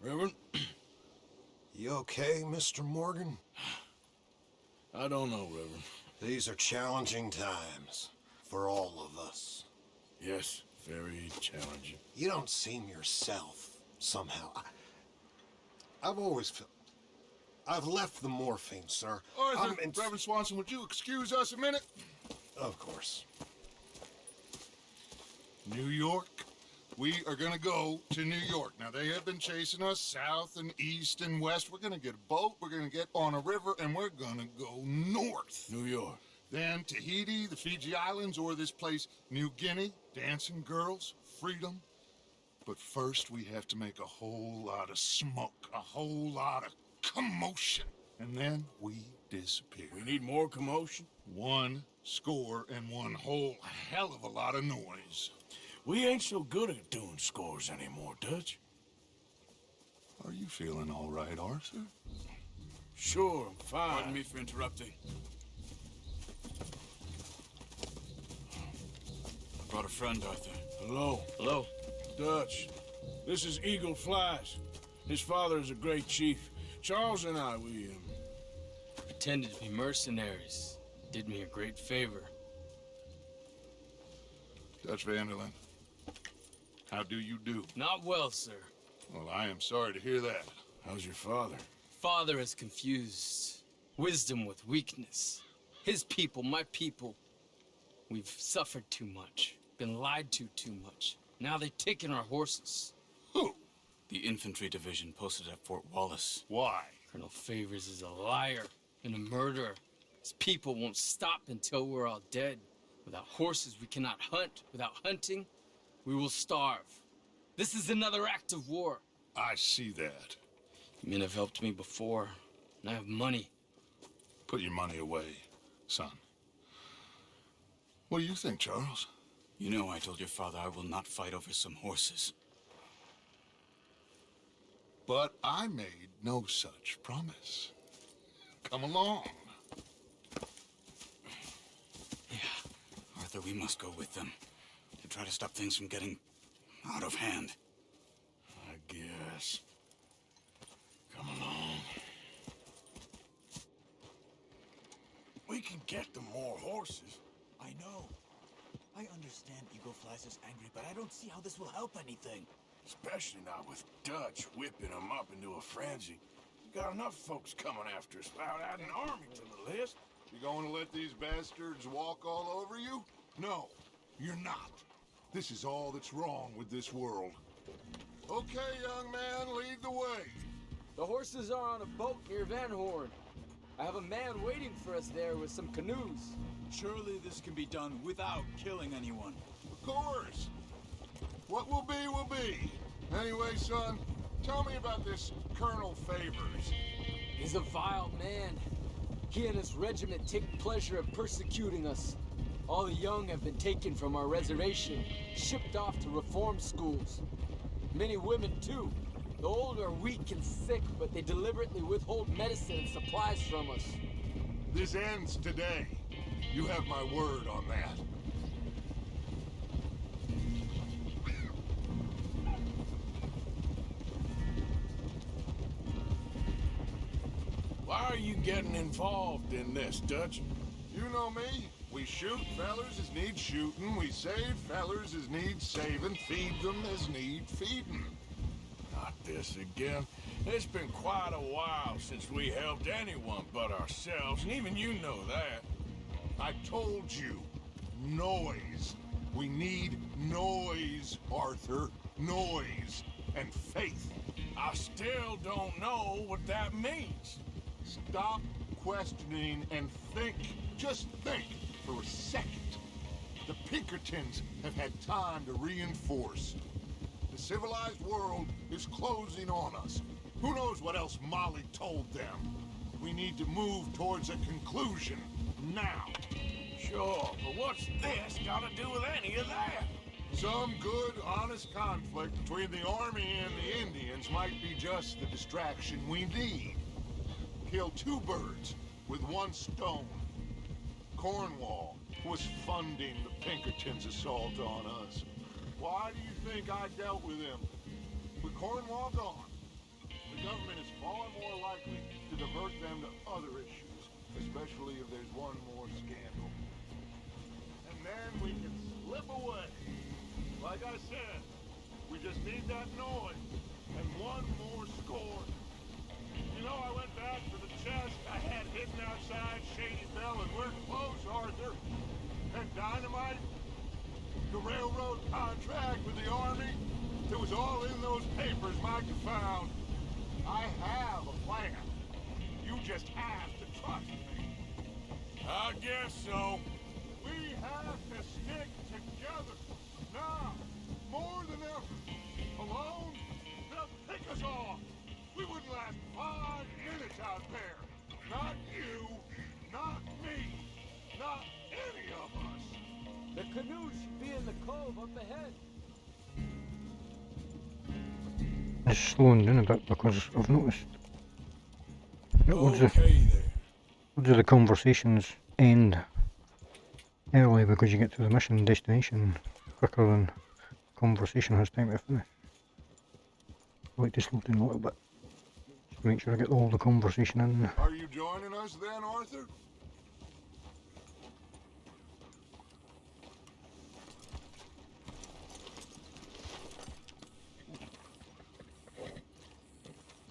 Reverend? You okay, Mr. Morgan? I don't know, Reverend. These are challenging times for all of us. Yes, very challenging. You don't seem yourself, somehow. I've always felt... I've left the morphine, sir. Arthur, Reverend Swanson, would you excuse us a minute? Of course. New York. We are gonna go to New York. Now, they have been chasing us south and east and west. We're gonna get a boat, we're gonna get on a river, and we're gonna go north. New York. Then Tahiti, the Fiji Islands, or this place, New Guinea, dancing girls, freedom. But first, we have to make a whole lot of smoke, a whole lot of commotion. And then we disappear. We need more commotion? 1 score and 1 whole hell of a lot of noise. We ain't so good at doing scores anymore, Dutch. Are you feeling all right, Arthur? Sure, I'm fine. Pardon me for interrupting. I brought a friend, Arthur. Hello. Hello. Dutch. This is Eagle Flies. His father is a great chief. Charles and I, we Pretended to be mercenaries. Did me a great favor. Dutch Vanderlyn, how do you do? Not well, sir. Well, I am sorry to hear that. How's your father? Father has confused wisdom with weakness. His people, my people, we've suffered too much, been lied to too much. Now they've taken our horses. Who? The infantry division posted at Fort Wallace. Why? Colonel Favors is a liar and a murderer. His people won't stop until we're all dead. Without horses, we cannot hunt. Without hunting, we will starve. This is another act of war. I see that. Men have helped me before, and I have money. Put your money away, son. What do you think, Charles? You know I told your father I will not fight over some horses. But I made no such promise. Come along. Yeah, Arthur, we must go with them to try to stop things from getting out of hand. I guess. Come along. We can get them more horses. I know. I understand Eagle Flies is angry, but I don't see how this will help anything. Especially not with Dutch whipping them up into a frenzy. We got enough folks coming after us without adding an army to the list. You going to let these bastards walk all over you? No, you're not. This is all that's wrong with this world. Okay, young man, lead the way. The horses are on a boat near Van Horn. I have a man waiting for us there with some canoes. Surely this can be done without killing anyone. Of course. What will be, will be. Anyway, son, tell me about this Colonel Favors. He's a vile man. He and his regiment take pleasure in persecuting us. All the young have been taken from our reservation, shipped off to reform schools. Many women, too. The old are weak and sick, but they deliberately withhold medicine and supplies from us. This ends today. You have my word on that. Why are you getting involved in this, Dutch? You know me. We shoot fellers as need shooting. We save fellers as need saving. Feed them as need feeding. Not this again. It's been quite a while since we helped anyone but ourselves, and even you know that. I told you. Noise. We need noise, Arthur. Noise. And faith. I still don't know what that means. Stop questioning and think. Just think for a second. The Pinkertons have had time to reinforce. The civilized world is closing on us. Who knows what else Molly told them? We need to move towards a conclusion now. Sure, but what's this got to do with any of that? Some good, honest conflict between the army and the Indians might be just the distraction we need. Kill 2 birds with 1 stone. Cornwall was funding the Pinkertons' assault on us. Why do you think I dealt with him? We Cornwall gone, the government is far more likely to divert them to other issues, especially if there's one more scandal. And then we can slip away. Like I said, we just need that noise and one more score. You know, I went back for the chest I had hidden outside Shady Bell, and we're close, Arthur. And dynamite, the railroad contract with the Army, it was all in those papers Micah found. I have a plan. You just have to trust me. I guess so. We have to stick together. Now, more than ever. Alone, they'll pick us off. We wouldn't last 5 minutes out there. Not you, not me, not any of us. The canoe should be in the cove up ahead. It's slowing down a bit because I've noticed that loads Okay there. of the conversations end early because you get to the mission destination quicker than conversation has time to finish. I like to slow down a little bit just to make sure I get all the conversation in. Are you joining us then, Arthur?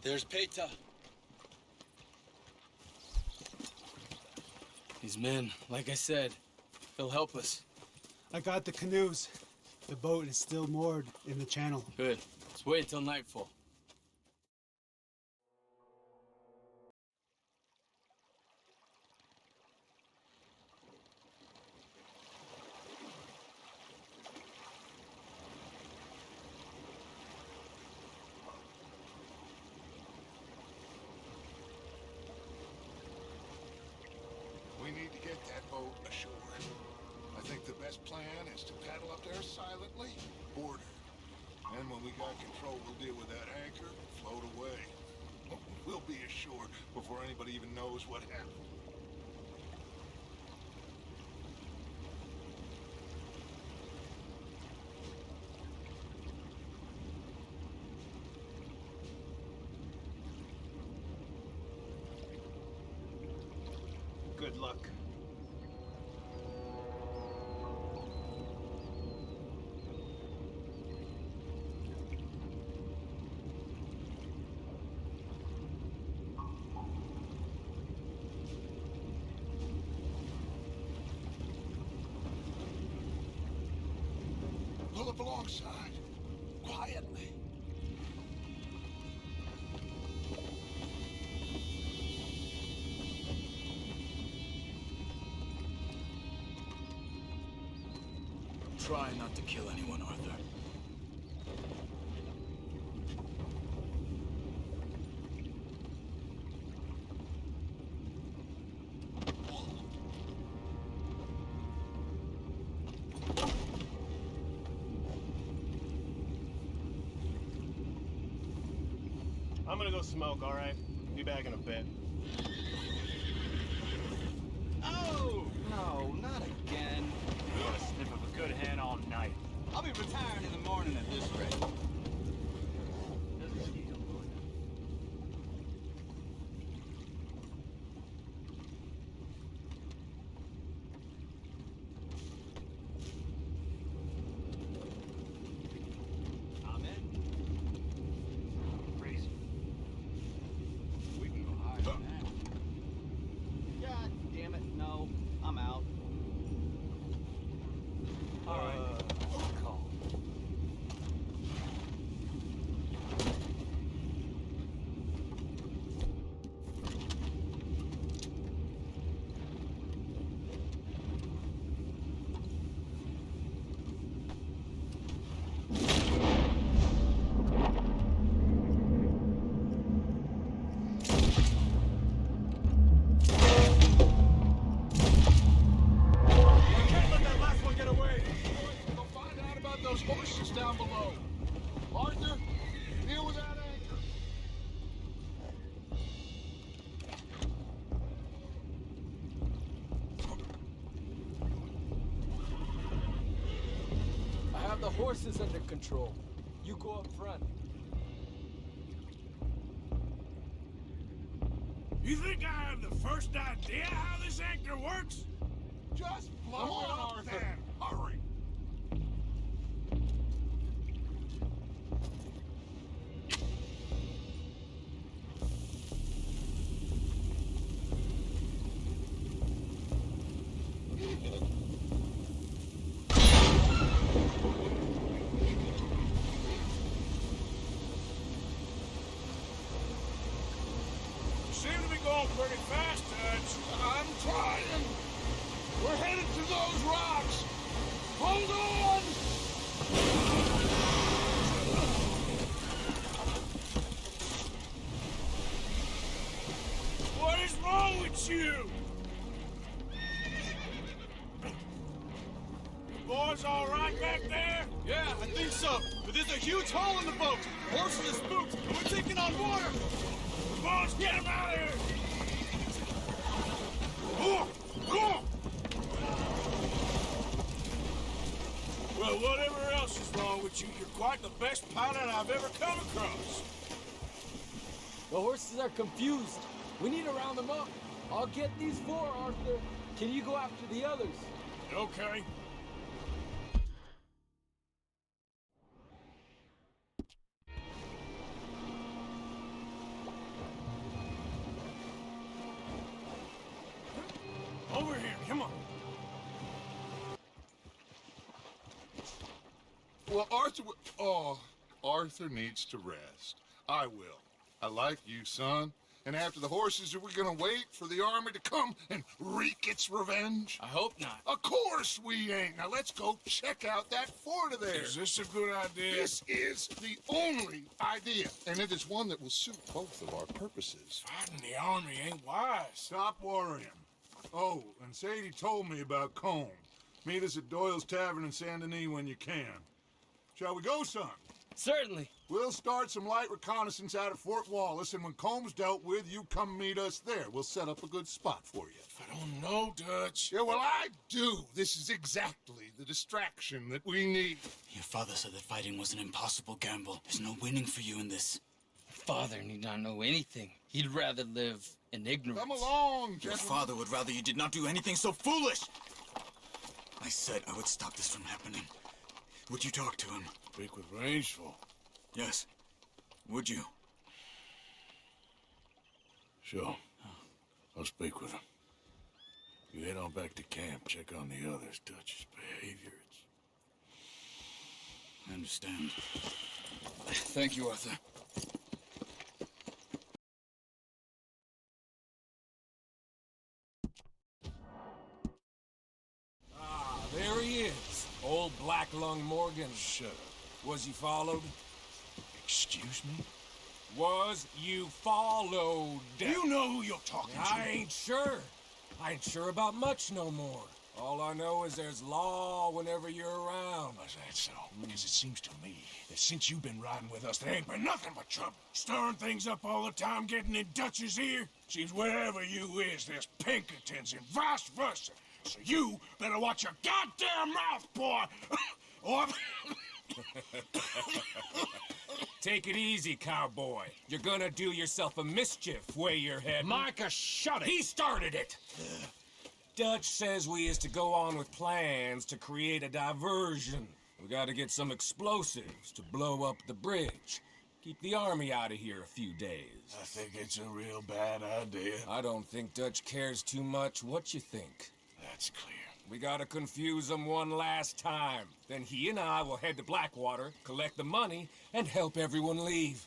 There's Peta. These men, like I said, they'll help us. I got the canoes. The boat is still moored in the channel. Good. Let's wait until nightfall. We need to get that boat ashore. I think the best plan is to paddle up there silently, board her. And when we got control, we'll deal with that anchor and float away. We'll be ashore before anybody even knows what happened. Good luck. Pull up alongside, quietly. Try not to kill anyone, Arthur. I'm gonna go smoke, alright? Be back in a bit. Oh! No, not again. You got a sniff of a good hand all night. I'll be retiring in the morning at this rate. I'm in. Crazy. We can go higher than that. God damn it, no. I'm out. All right. Call. Can't let that last one get away. Go find out about those horses down below. Arthur, deal with that anchor. I have the horses under control. You go up front. You think I have the first idea how this anchor works? Just blow it up then. Hurry. Seem to be going pretty fast, Dutch. I'm trying. We're headed to those rocks. Hold on. What is wrong with you? Boys all right back there? Yeah, I think so. But there's a huge hole in the boat. Horses are spooked, and we're taking on water. Boys, get him out of here! Oh, oh. Well, whatever else is wrong with you, you're quite the best pilot I've ever come across. The horses are confused. We need to round them up. I'll get these four, Arthur. Can you go after the others? Okay. Over here, come on. Well, Arthur needs to rest. I will. I like you, son. And after the horses, are we gonna wait for the army to come and wreak its revenge? I hope not. Of course we ain't. Now let's go check out that fort of theirs. Is this a good idea? This is the only idea, and it is one that will suit both of our purposes. Fighting the army ain't wise. Stop worrying. Oh, and Sadie told me about Combe. Meet us at Doyle's Tavern in Saint Denis when you can. Shall we go, son? Certainly. We'll start some light reconnaissance out at Fort Wallace, and when Combs dealt with, you come meet us there. We'll set up a good spot for you. I don't know, Dutch. Yeah, well, I do. This is exactly the distraction that we need. Your father said that fighting was an impossible gamble. There's no winning for you in this. Father need not know anything. He'd rather live in ignorance. Come along, Your gentlemen. father would rather you did not do anything so foolish. I said I would stop this from happening. Would you talk to him? Speak with Rangeful. Yes. Would you? Sure. I'll speak with him. You head on back to camp, check on the others. Dutch's behavior, I understand. Thank you, Arthur. Ah, there he is. Old Black Lung Morgan. Shut up. Was he followed? Excuse me? Was you followed? You know who you're talking to. I ain't sure. I ain't sure about much no more. All I know is there's law whenever you're around. Is that so? Because it seems to me that since you've been riding with us, there ain't been nothing but trouble. Stirring things up all the time, getting in Dutch's ear. Seems wherever you is, there's Pinkertons and vice versa. So you better watch your goddamn mouth, boy! Or... Take it easy, cowboy. You're gonna do yourself a mischief way you're heading. Micah, shut it! He started it! Dutch says we is to go on with plans to create a diversion. We gotta get some explosives to blow up the bridge. Keep the army out of here a few days. I think it's a real bad idea. I don't think Dutch cares too much what you think. That's clear. We gotta confuse him one last time. Then he and I will head to Blackwater, collect the money, and help everyone leave.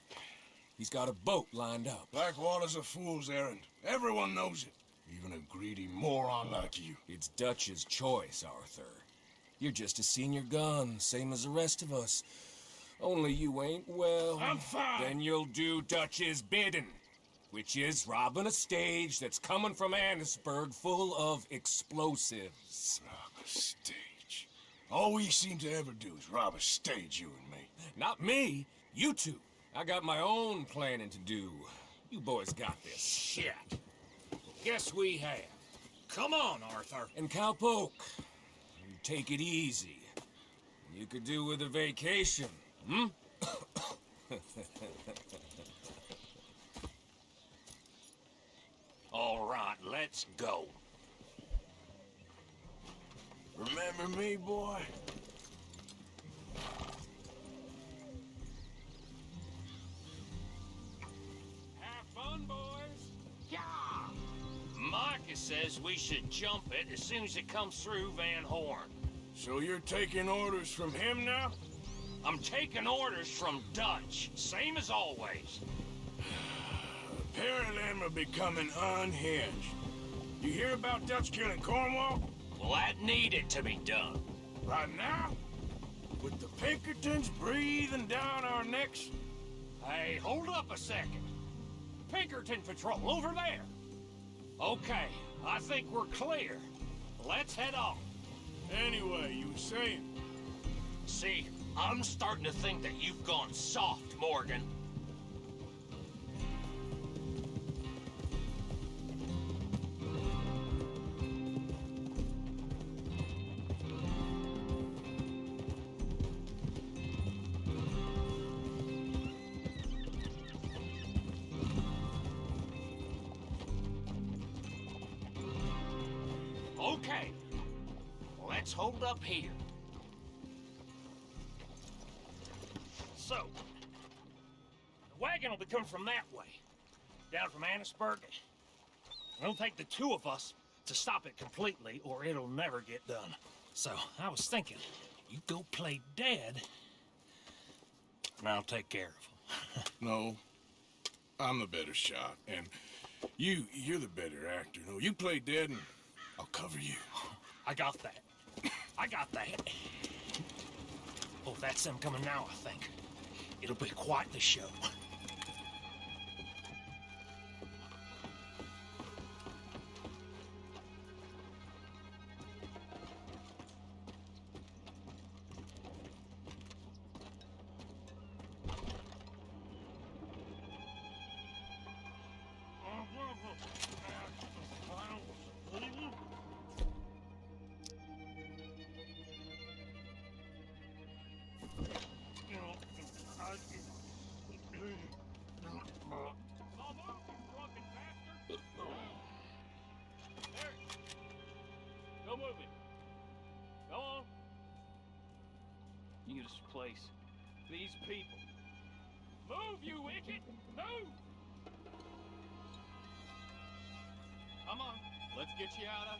He's got a boat lined up. Blackwater's a fool's errand. Everyone knows it. Even a greedy moron like you. It's Dutch's choice, Arthur. You're just a senior gun, same as the rest of us. Only you ain't well. I'm fine. Then you'll do Dutch's bidding, which is robbing a stage that's coming from Annisburg full of explosives. Rob a stage. All we seem to ever do is rob a stage, you and me. Not me, you two. I got my own planning to do. You boys got this. Shit. Guess we have. Come on, Arthur. And Cowpoke, you take it easy. You could do with a vacation, hmm? All right, let's go. Remember me, boy? Have fun, boys. Yeah! Micah says we should jump it as soon as it comes through Van Horn. So you're taking orders from him now? I'm taking orders from Dutch, same as always. The pair of them are becoming unhinged. You hear about Dutch killing Cornwall? Well, that needed to be done. Right now? With the Pinkertons breathing down our necks? Hey, hold up a second. Pinkerton Patrol, over there. Okay, I think we're clear. Let's head on. Anyway, you were saying? See, I'm starting to think that you've gone soft, Morgan. Okay, let's hold up here. So, the wagon will be coming from that way, down from Annisburg. It'll take the two of us to stop it completely, or it'll never get done. So, I was thinking, you go play dead, and I'll take care of him. No, I'm the better shot, and you're the better actor. No, you play dead, and I'll cover you. I got that. I got that. Oh, that's them coming now, I think. It'll be quite the show. Go move it. Go on. You get us a place. These people. Move, you wicked! Move! Come on. Let's get you out of...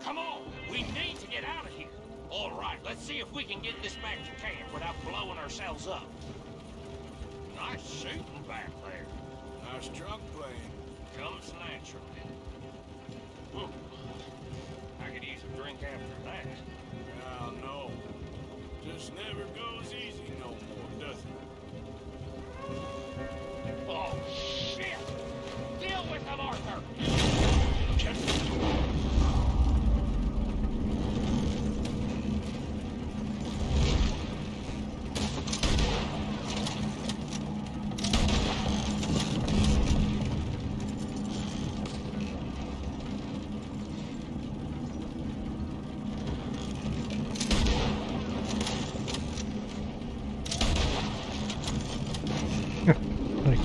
Come on! We need to get out of here! All right, let's see if we can get this back to camp without blowing ourselves up. Nice shooting back there. Nice drunk playing. Comes naturally. I could use a drink after that. Now, no. Just never goes easy no more, does it? Oh, shit! Deal with them, Arthur!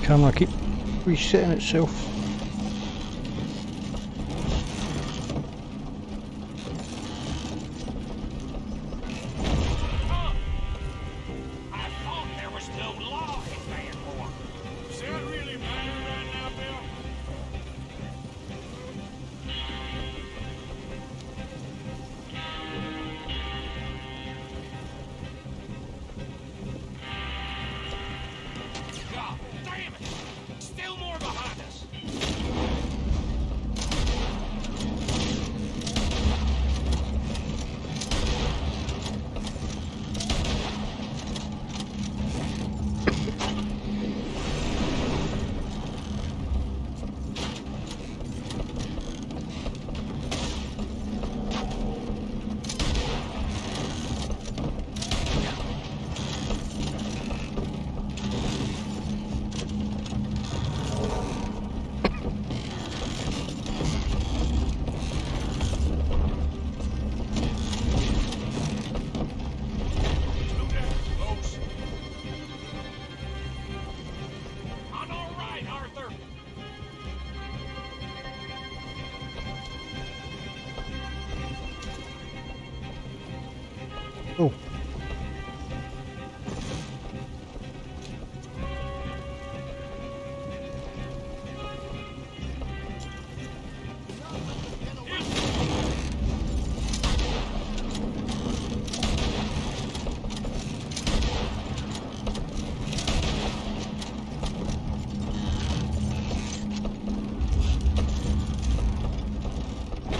camera keep resetting itself. I thought there was no law in Vanport. Does that really matter right now, Bill? God damn it! Still more behind us! I'm all right, Arthur. Oh.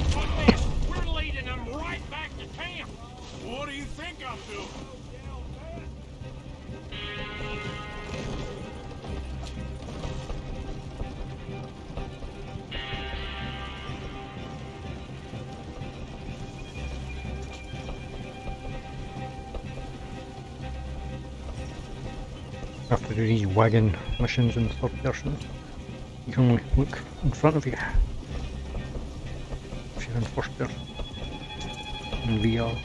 Fuck this. We're leading them right back to camp. What do you think I'm doing? Have to do these wagon missions in the third person. You can only look in front of you if you're in first person in VR.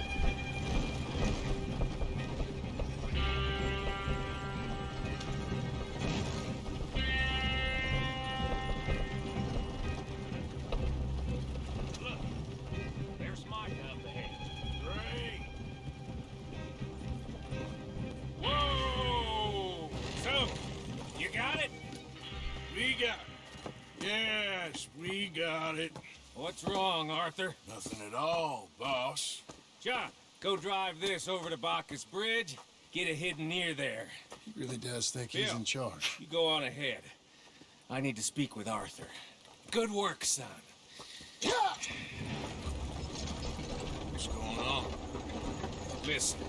Look, there's Micah up ahead. Great. Whoa! So, you got it? We got it. Yes, we got it. What's wrong, Arthur? Nothing at all, boss. John, go drive this over to Bacchus Bridge. Get it hidden near there. He really does think he's Bill. in charge. You go on ahead. I need to speak with Arthur. Good work, son. What's going on? Listen,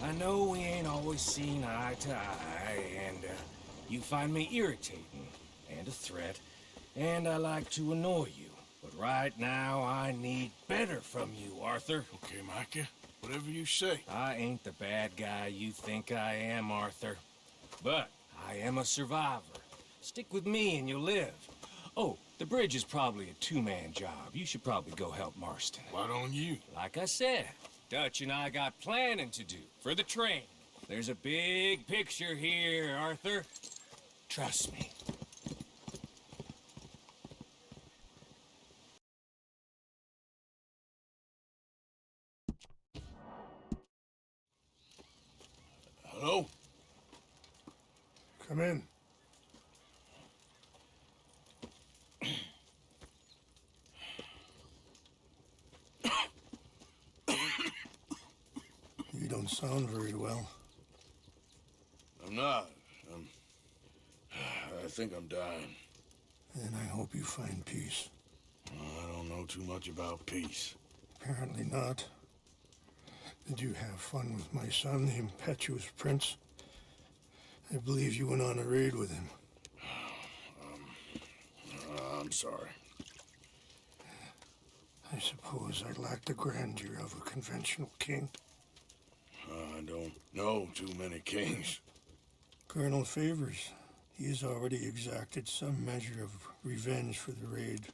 I know we ain't always seen eye to eye, and you find me irritating and a threat, and I like to annoy you. But right now, I need better from you, Arthur. Okay, Micah. Whatever you say. I ain't the bad guy you think I am, Arthur. But I am a survivor. Stick with me and you'll live. Oh, the bridge is probably a two-man job. You should probably go help Marston. Why don't you? Like I said, Dutch and I got planning to do for the train. There's a big picture here, Arthur. Trust me. Hello? Come in. You don't sound very well. I'm not. I think I'm dying. And I hope you find peace. I don't know too much about peace. Apparently not. Did you have fun with my son, the impetuous prince? I believe you went on a raid with him. I'm sorry. I suppose I lack the grandeur of a conventional king. I don't know too many kings. Colonel Favors, he has already exacted some measure of revenge for the raid.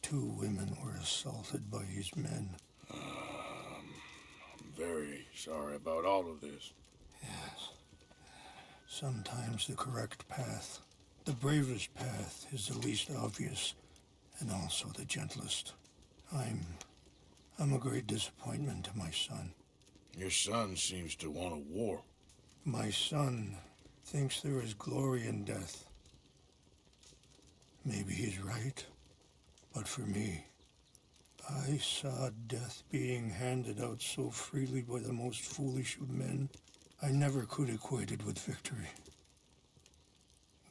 2 women were assaulted by his men. I'm very sorry about all of this. Yes. Sometimes the correct path, the bravest path, is the least obvious, and also the gentlest. I'm a great disappointment to my son. Your son seems to want a war. My son thinks there is glory in death. Maybe he's right, but for me, I saw death being handed out so freely by the most foolish of men, I never could equate it with victory.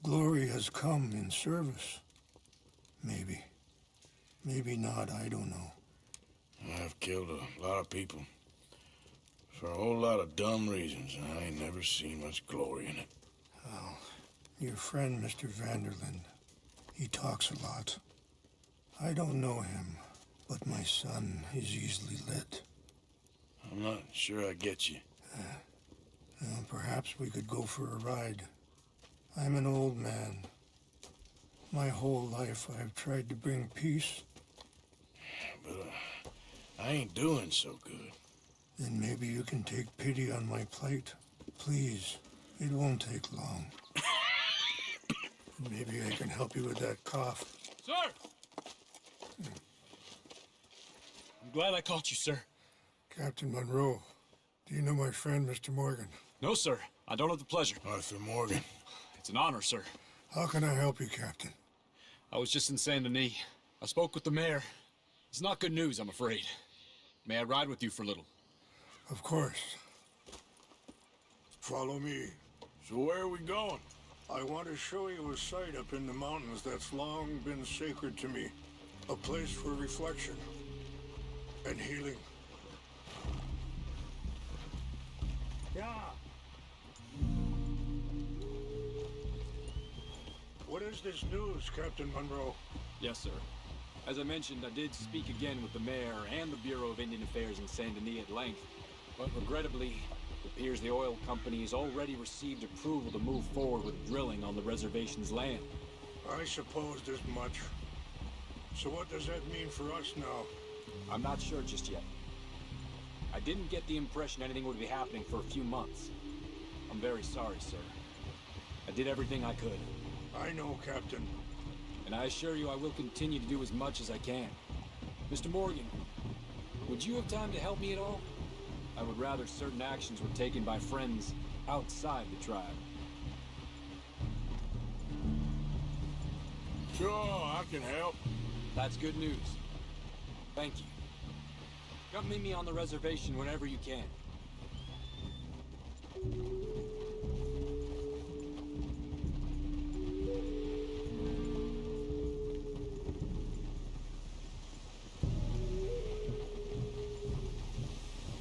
Glory has come in service. Maybe. Maybe not, I don't know. I've killed a lot of people. For a whole lot of dumb reasons, and I ain't never seen much glory in it. Well, your friend, Mr. Vanderlyn, he talks a lot. I don't know him, but my son is easily led. I'm not sure I get you. Well, perhaps we could go for a ride. I'm an old man. My whole life I've tried to bring peace. But I ain't doing so good. Then maybe you can take pity on my plight. Please, it won't take long. Maybe I can help you with that cough. Sir! I'm glad I caught you, sir. Captain Monroe, do you know my friend, Mr. Morgan? No, sir. I don't have the pleasure. Arthur Morgan. It's an honor, sir. How can I help you, Captain? I was just in Saint Denis. I spoke with the mayor. It's not good news, I'm afraid. May I ride with you for a little? Of course. Follow me. So where are we going? I want to show you a site up in the mountains that's long been sacred to me. A place for reflection and healing. Yeah. What is this news, Captain Monroe? Yes, sir. As I mentioned, I did speak again with the mayor and the Bureau of Indian Affairs in Saint Denis at length. But regrettably, it appears the oil company has already received approval to move forward with drilling on the reservation's land. I supposed as much. So what does that mean for us now? I'm not sure just yet. I didn't get the impression anything would be happening for a few months. I'm very sorry, sir. I did everything I could. I know, Captain. And I assure you I will continue to do as much as I can. Mr. Morgan, would you have time to help me at all? I would rather certain actions were taken by friends outside the tribe. Sure, I can help. That's good news. Thank you. Come meet me on the reservation whenever you can.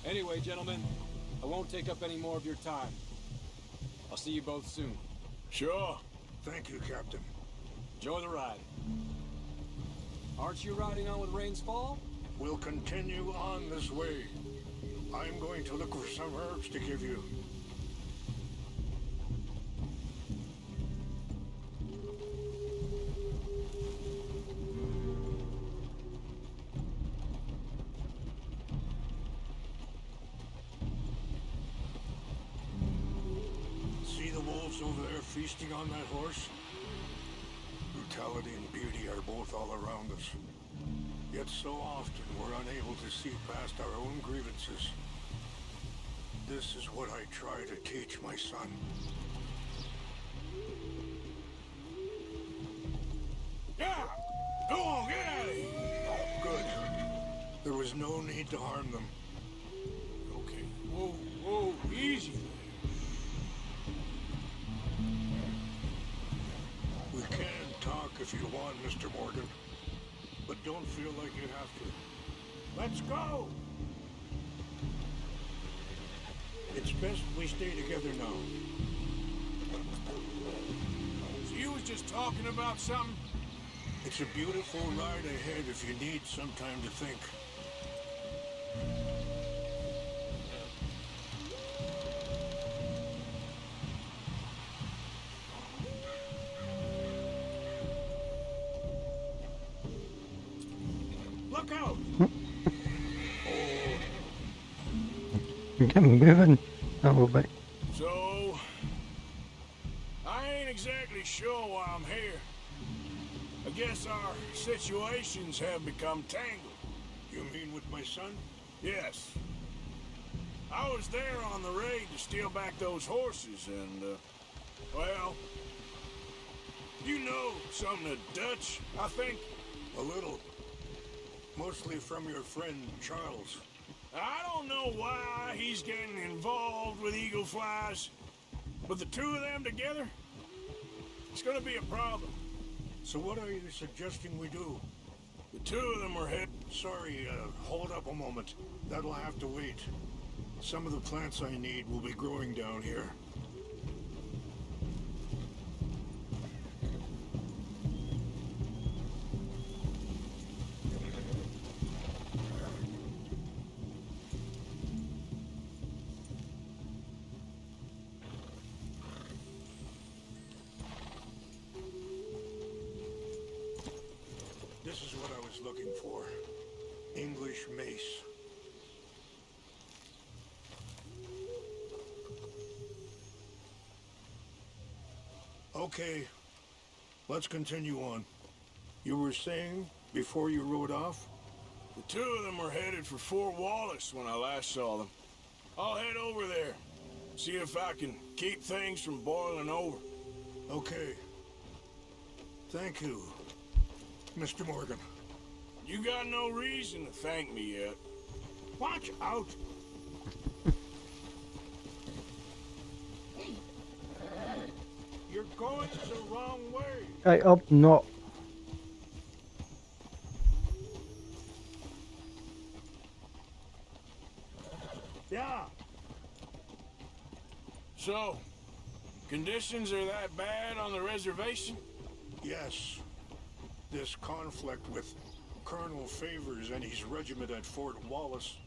Anyway, gentlemen, I won't take up any more of your time. I'll see you both soon. Sure. Thank you, Captain. Enjoy the ride. Aren't you riding on with Rains Fall? We'll continue on this way. I'm going to look for some herbs to give you. See the wolves over there feasting on that horse? Brutality and beauty are both all around us. Yet so often we're unable to see past our own grievances. This is what I try to teach my son. Yeah! Go on, get out of here! Good. There was no need to harm them. Okay. Whoa, whoa, easy there. We can talk if you want, Mr. Morgan. But don't feel like you have to. Let's go! It's best we stay together now. So you was just talking about something? It's a beautiful ride ahead if you need some time to think. Look out! Get moving a little bit. So, sure why I'm here. I guess our situations have become tangled. You mean with my son? Yes. I was there on the raid to steal back those horses and, well, you know something of Dutch, I think? A little. Mostly from your friend, Charles. I don't know why he's getting involved with eagle flies, but the two of them together, it's gonna be a problem. So what are you suggesting we do? The two of them are head... Sorry, hold up a moment. That'll have to wait. Some of the plants I need will be growing down here. This is what I was looking for. English mace. Okay, let's continue on. You were saying, before you rode off? The two of them were headed for Fort Wallace when I last saw them. I'll head over there, see if I can keep things from boiling over. Okay. Thank you, Mr. Morgan. You got no reason to thank me yet. Watch out! You're going the wrong way. Right up, not. Yeah. So, conditions are that bad on the reservation? Yes. This conflict with Colonel Favors and his regiment at Fort Wallace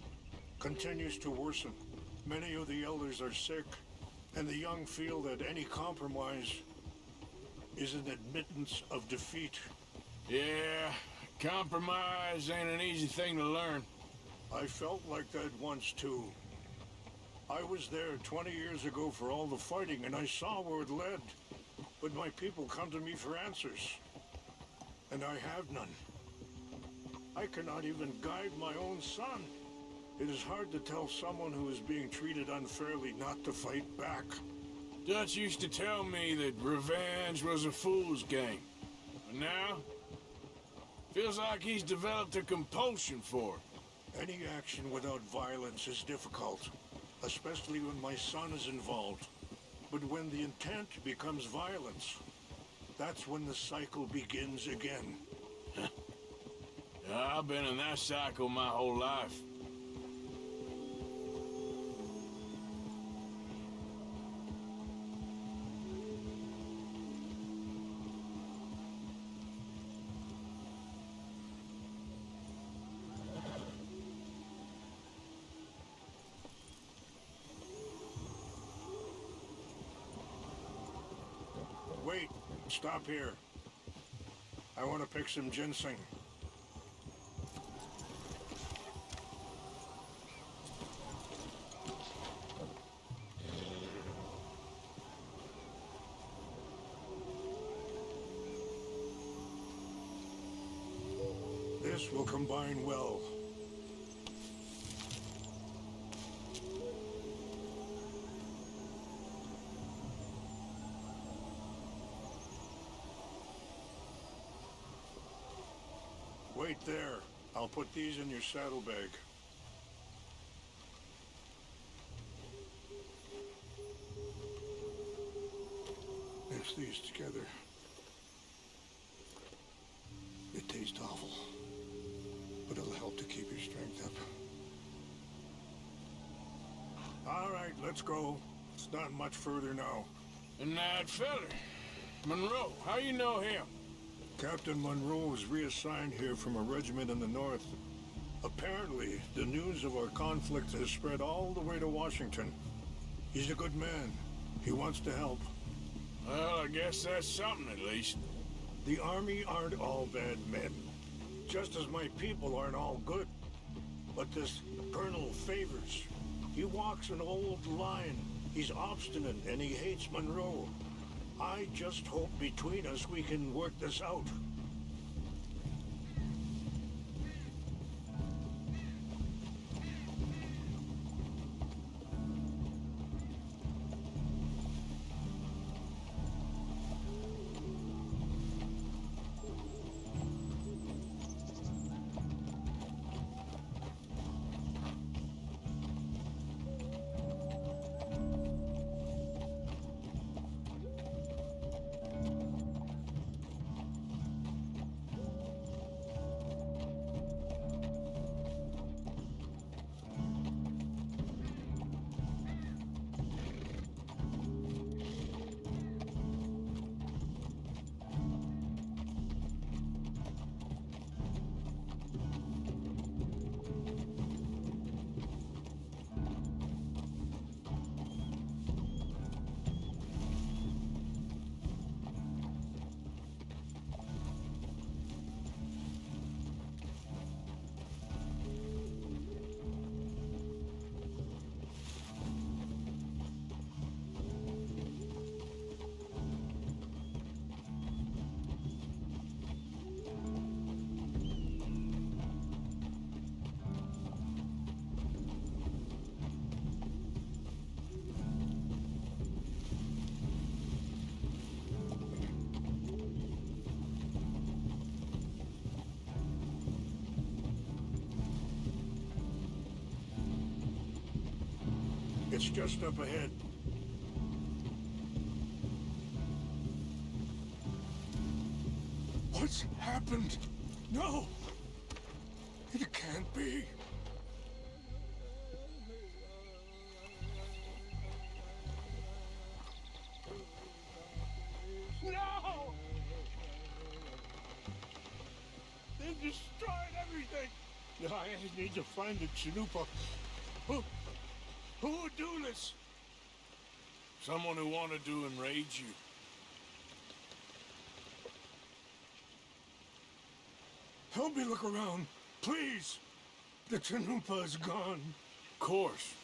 continues to worsen. Many of the elders are sick, and the young feel that any compromise is an admittance of defeat. Yeah, compromise ain't an easy thing to learn. I felt like that once, too. I was there 20 years ago for all the fighting, and I saw where it led. But my people come to me for answers, and I have none. I cannot even guide my own son. It is hard to tell someone who is being treated unfairly not to fight back. Dutch used to tell me that revenge was a fool's game. But now, feels like he's developed a compulsion for it. Any action without violence is difficult, especially when my son is involved. But when the intent becomes violence, that's when the cycle begins again. I've been in that cycle my whole life. Wait, stop here. I want to pick some ginseng. This will combine well. Wait there. I'll put these in your saddlebag. Mix these together. It tastes awful, but it'll help to keep your strength up. All right, let's go. It's not much further now. And that feller, Monroe, how you know him? Captain Monroe was reassigned here from a regiment in the north. Apparently, the news of our conflict has spread all the way to Washington. He's a good man. He wants to help. Well, I guess that's something at least. The army aren't all bad men, just as my people aren't all good. But this Colonel Favors, he walks an old line. He's obstinate and he hates Monroe. I just hope between us we can work this out. It's just up ahead. What's happened? No! It can't be. No! They've destroyed everything! I need to find the Chanupa. Who would do this? Someone who wanted to enrage you. Help me look around, please. The Chanupa is gone. Of course.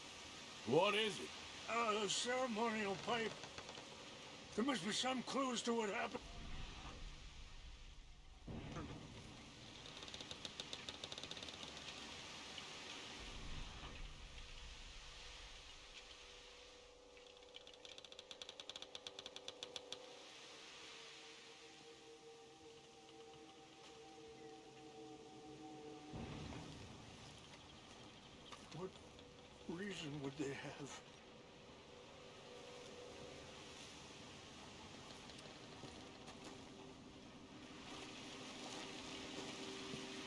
What is it? A ceremonial pipe. There must be some clues to what happened. What reason would they have?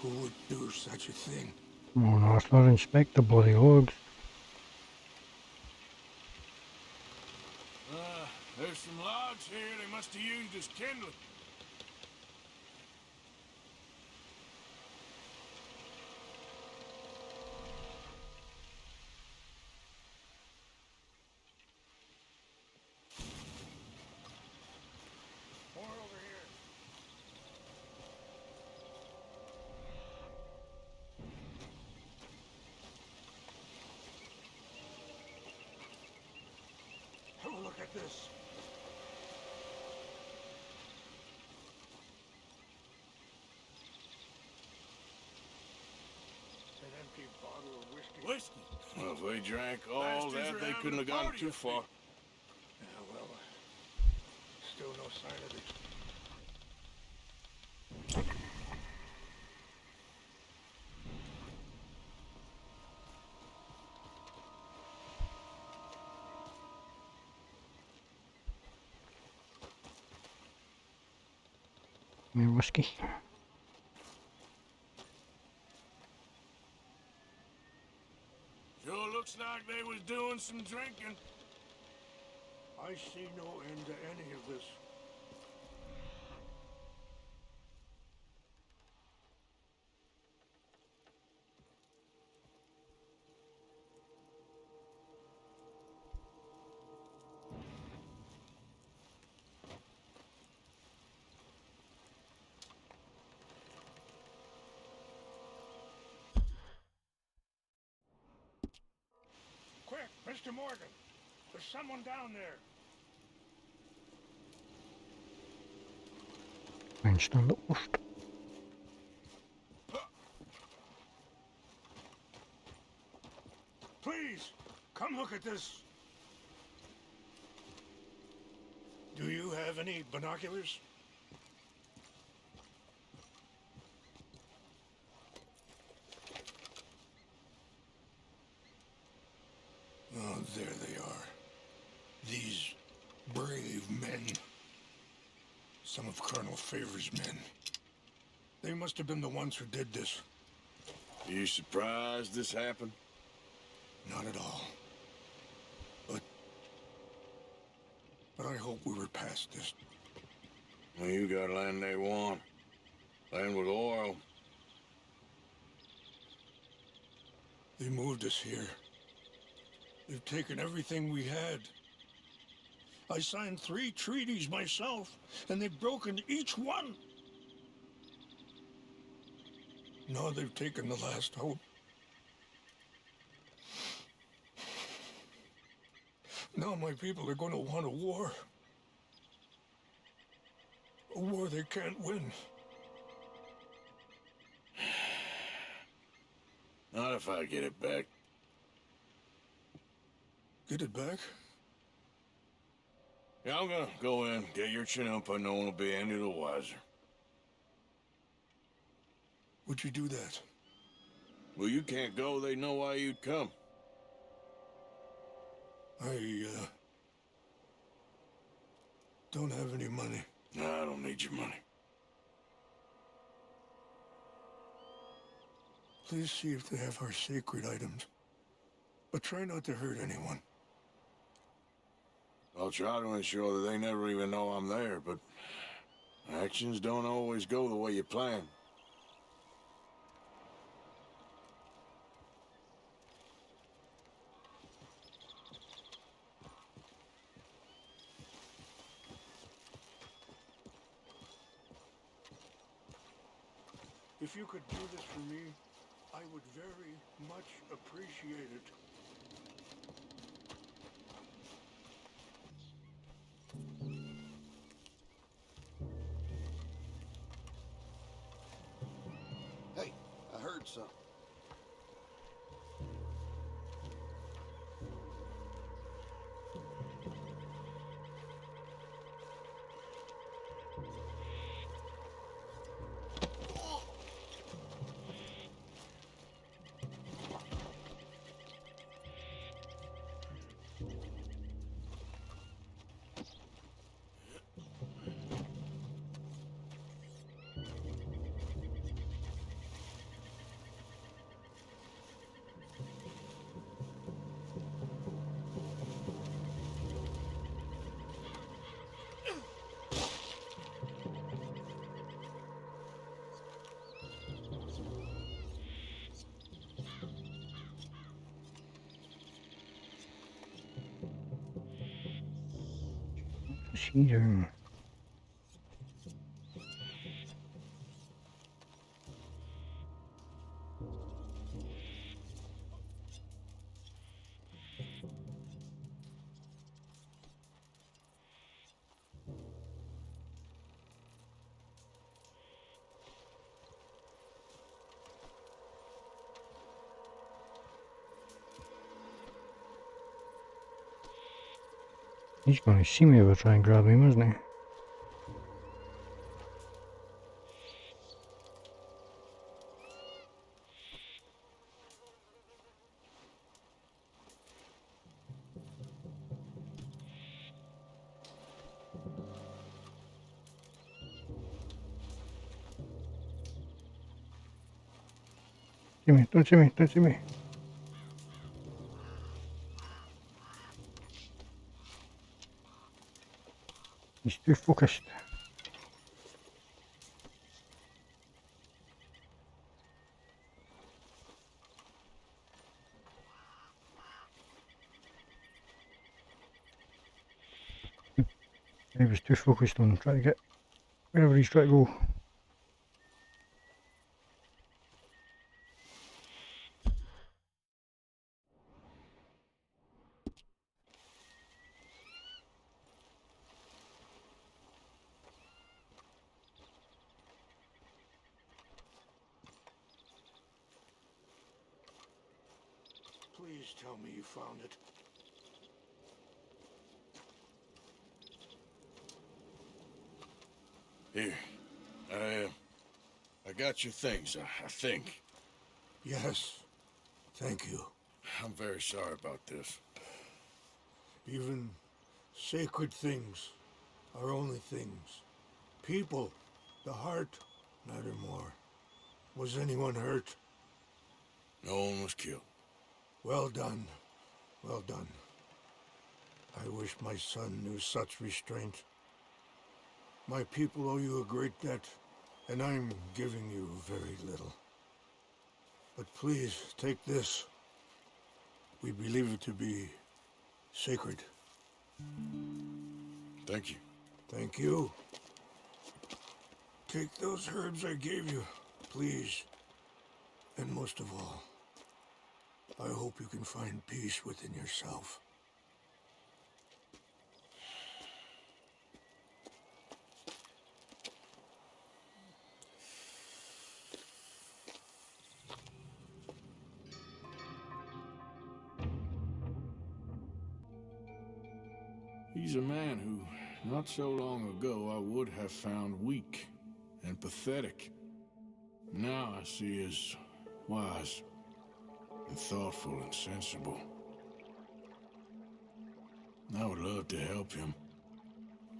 Who would do such a thing? Oh no, it's not inspect the bloody logs. There's some logs here they must have used as kindling. More over here. Have a look at this. An empty bottle of whiskey. Whiskey? Well, if they drank all Bastards that, are they having couldn't a have gone party too up far. Yeah, well, still no sign of it. More whiskey. Sure looks like they was doing some drinking. I see no end to any of this. Quick, Mr. Morgan. There's someone down there. and stand up first. Please, come look at this. Do you have any binoculars? Oh, there they are. These brave men. Some of Colonel Favor's men. They must have been the ones who did this. Are you surprised this happened? Not at all. But I hope we were past this. Well, you got land they want. Land with oil. They moved us here. They've taken everything we had. I signed 3 treaties myself, and they've broken each one. Now they've taken the last hope. Now my people are going to want a war. A war they can't win. Not if I get it back. Get it back? Yeah, I'm gonna go in, get your Chinook, but no one will be any the wiser. Would you do that? Well, you can't go, they know why you'd come. I don't have any money. No, I don't need your money. Please see if they have our sacred items. But try not to hurt anyone. I'll try to ensure that they never even know I'm there, but actions don't always go the way you plan. If you could do this for me, I would very much appreciate it. Hey, I heard something. Here. He's going to see me if I try and grab him, isn't he? See me, don't see me, don't see me. He's too focused. He was too focused on trying to get wherever he's trying to go. Please tell me you found it. Here. I got your things, I think. Yes. Thank you. I'm very sorry about this. Even sacred things are only things. People, the heart, matter more. Was anyone hurt? No one was killed. Well done. Well done. I wish my son knew such restraint. My people owe you a great debt, and I'm giving you very little. But please, take this. We believe it to be sacred. Thank you. Thank you. Take those herbs I gave you, please. And most of all, I hope you can find peace within yourself. He's a man who, not so long ago, I would have found weak and pathetic. Now I see as wise and thoughtful and sensible. I would love to help him,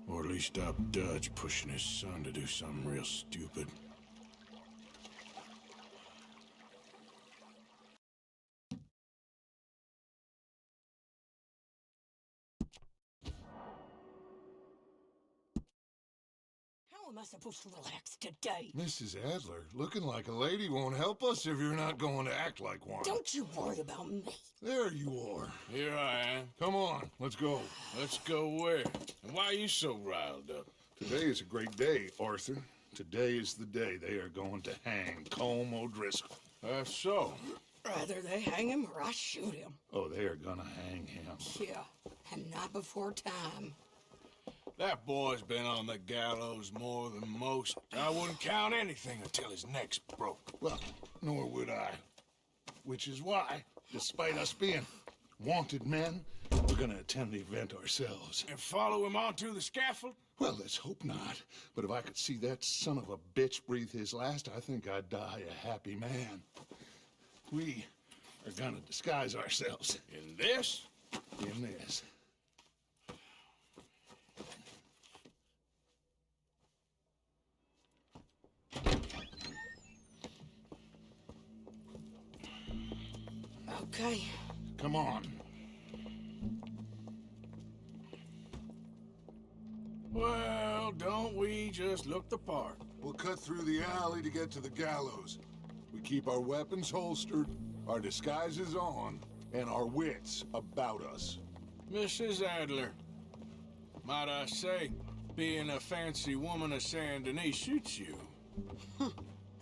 or at least stop Dutch pushing his son to do something real stupid. How am I supposed to relax today? Mrs. Adler, looking like a lady won't help us if you're not going to act like one. Don't you worry about me. There you are. Here I am. Come on, let's go. Let's go where? And why are you so riled up? Today is a great day, Arthur. Today is the day they are going to hang Colm O'Driscoll. That's so. Rather they hang him or I shoot him. Oh, they are gonna hang him. Yeah, and not before time. That boy's been on the gallows more than most. I wouldn't count anything until his neck's broke. Well, nor would I. Which is why, despite us being wanted men, we're gonna attend the event ourselves. And follow him onto the scaffold? Well, let's hope not. But if I could see that son of a bitch breathe his last, I think I'd die a happy man. We are gonna disguise ourselves. In this? In this. Okay. Come on. Well, don't we just look the part? We'll cut through the alley to get to the gallows. We keep our weapons holstered, our disguises on, and our wits about us. Mrs. Adler, might I say, being a fancy woman of Saint Denis suits you.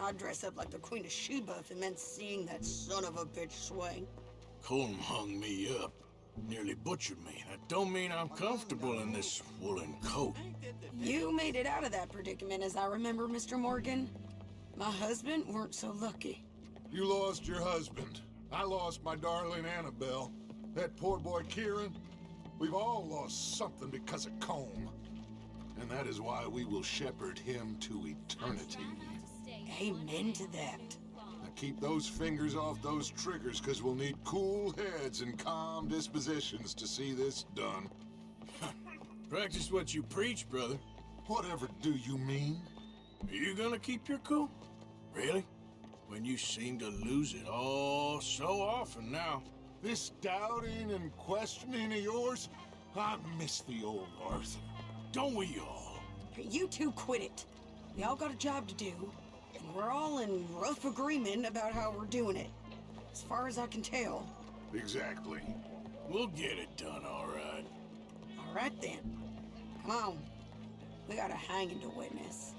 I'd dress up like the Queen of Sheba if it meant seeing that son of a bitch swing. Colm hung me up, nearly butchered me. That don't mean I'm comfortable in this woolen coat. You made it out of that predicament, as I remember, Mr. Morgan. My husband weren't so lucky. You lost your husband. I lost my darling Annabelle. That poor boy Kieran. We've all lost something because of Colm. And that is why we will shepherd him to eternity. Amen to that. Now keep those fingers off those triggers, because we'll need cool heads and calm dispositions to see this done. Practice what you preach, brother. Whatever do you mean? Are you gonna keep your cool? Really? When you seem to lose it all so often now. This doubting and questioning of yours, I miss the old Arthur. Don't we all? You two quit it. We all got a job to do, and we're all in rough agreement about how we're doing it. As far as I can tell. Exactly. We'll get it done, all right. All right, then. Come on. We got a hanging to witness.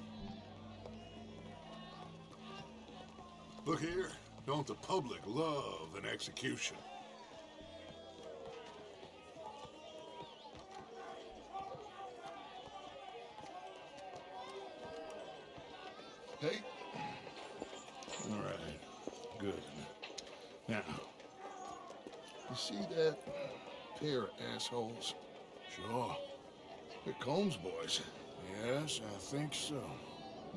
Look here. Don't the public love an execution? Hey. All right. Good. Now, You see that pair of assholes? Sure. They're Combs boys. Yes, I think so.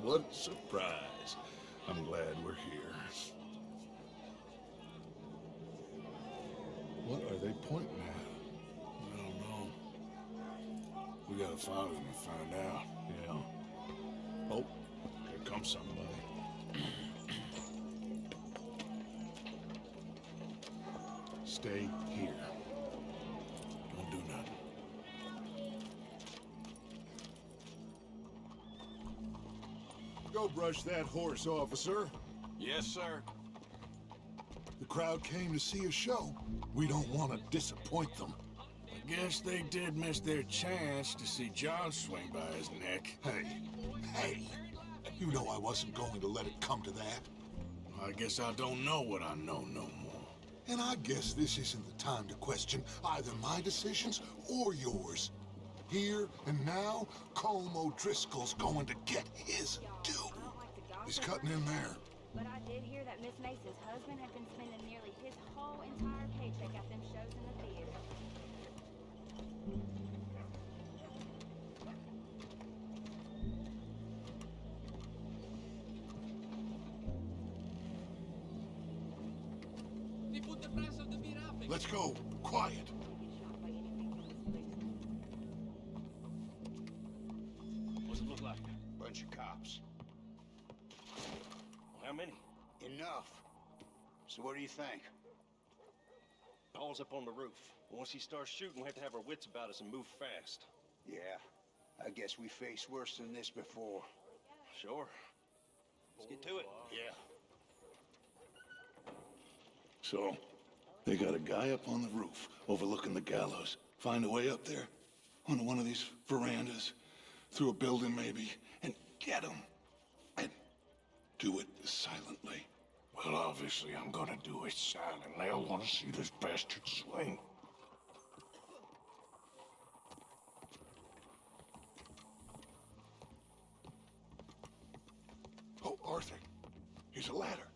What a surprise. I'm glad we're here. What are they pointing at? I don't know. We gotta follow them and find out. Yeah. Oh, here comes somebody. Stay here. Don't do nothing. Go brush that horse, officer. Yes, sir. The crowd came to see a show. We don't want to disappoint them. I guess they did miss their chance to see John swing by his neck. Hey, you know I wasn't going to let it come to that. I guess I don't know what I know no more. And I guess this isn't the time to question either my decisions or yours. Here and now, Colm O'Driscoll's going to get his due. He's cutting in there. But I did hear that Miss Mace's husband had been spending nearly his whole entire paycheck at them shows in the theater. Let's go. Quiet. What's it look like? Bunch of cops. How many? Enough. So what do you think? Paul's up on the roof. Once he starts shooting, we have to have our wits about us and move fast. Yeah, I guess we faced worse than this before. Sure. Let's get to it. Yeah. So, they got a guy up on the roof overlooking the gallows. Find a way up there, onto one of these verandas, through a building maybe, and get him. And do it silently. Well, obviously I'm gonna do it silently. I want to see this bastard swing. Oh, Arthur, here's a ladder.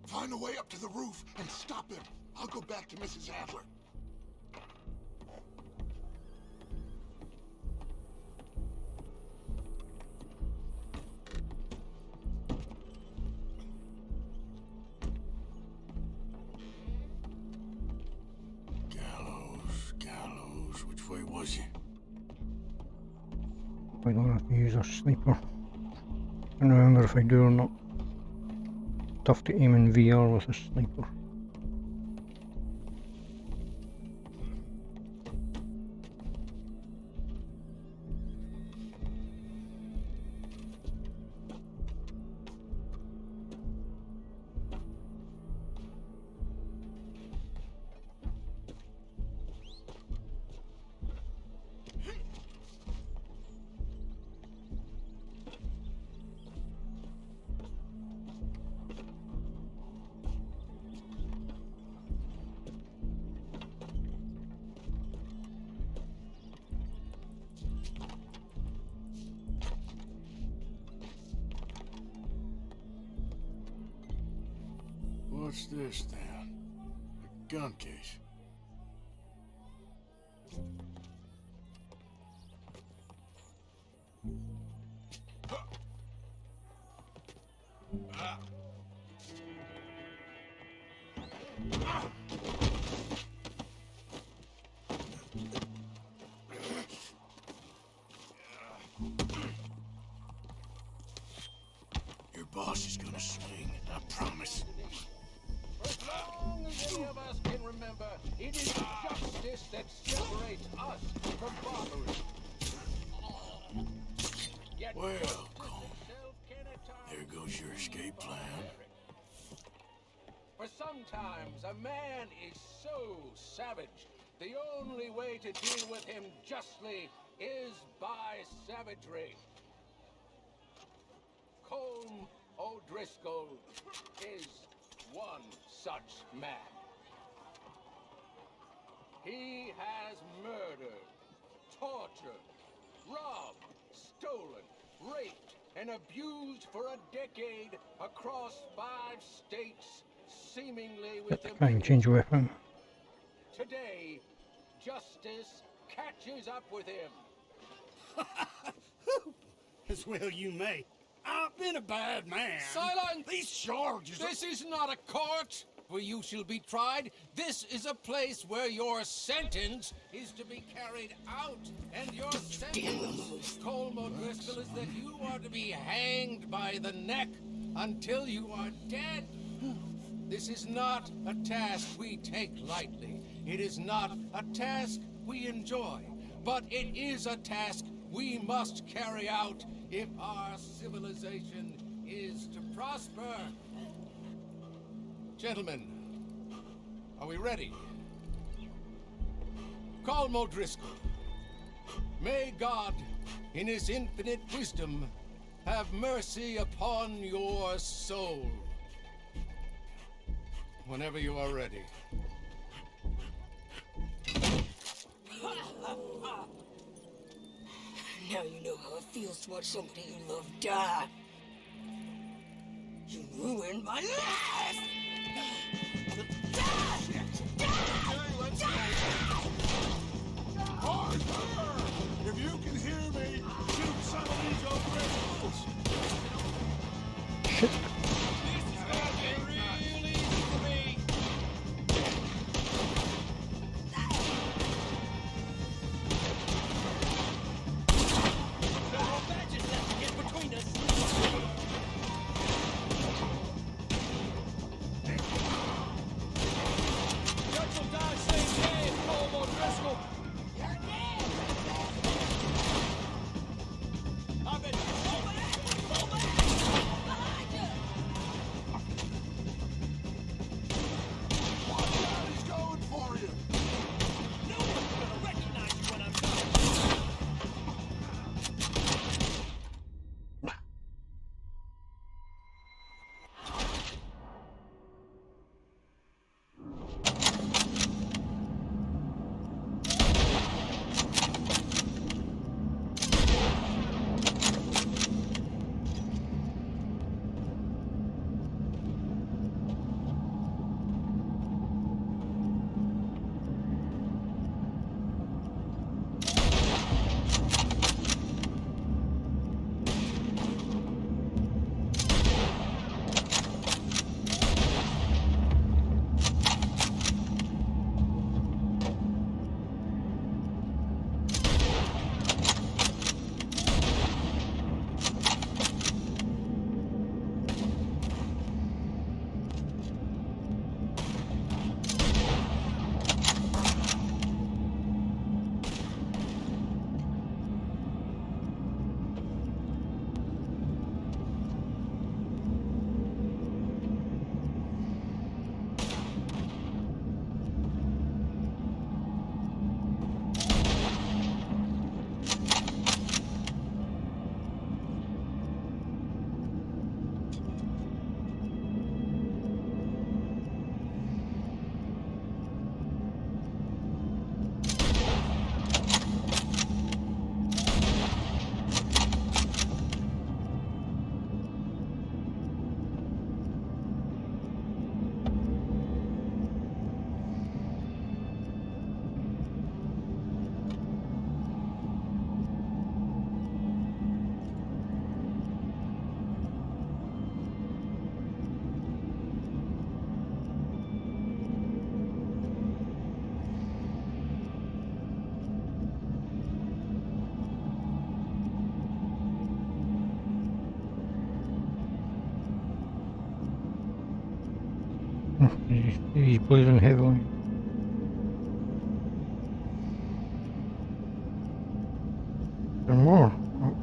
Find a way up to the roof and stop him. I'll go back to Mrs. Adler. Gallows, which way was he? I don't have to use a sniper. And remember if I do or not. Tough to aim in VR with a sniper. What's this then? A gun case. Your boss is gonna swing, I promise. As long as any of us can remember, it is justice that separates us from barbarism. Yet Well, justice Colm, itself can at times there goes your escape plan. For sometimes a man is so savage, the only way to deal with him justly is by savagery. Colm O'Driscoll is one such man. He has murdered, tortured, robbed, stolen, raped, and abused for a decade across 5 states, seemingly with Try and change your weapon. Today, justice catches up with him. As well you may. I've been a bad man. Silence! These charges are... This is not a court where you shall be tried. This is a place where your sentence is to be carried out. And your sentence, Colm O'Driscoll, is that you are to be hanged by the neck until you are dead. This is not a task we take lightly. It is not a task we enjoy. But it is a task we must carry out if our civilization is to prosper. Gentlemen, are we ready? Colm O'Driscoll, may God, in his infinite wisdom, have mercy upon your soul. Whenever you are ready. Now you know how it feels to watch somebody you love die. You ruined my life! Arthur! If you can hear me, shoot some of these old rebels! Shit. He's bleeding heavily. There are more. Oh.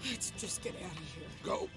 Let's just get out of here. Go.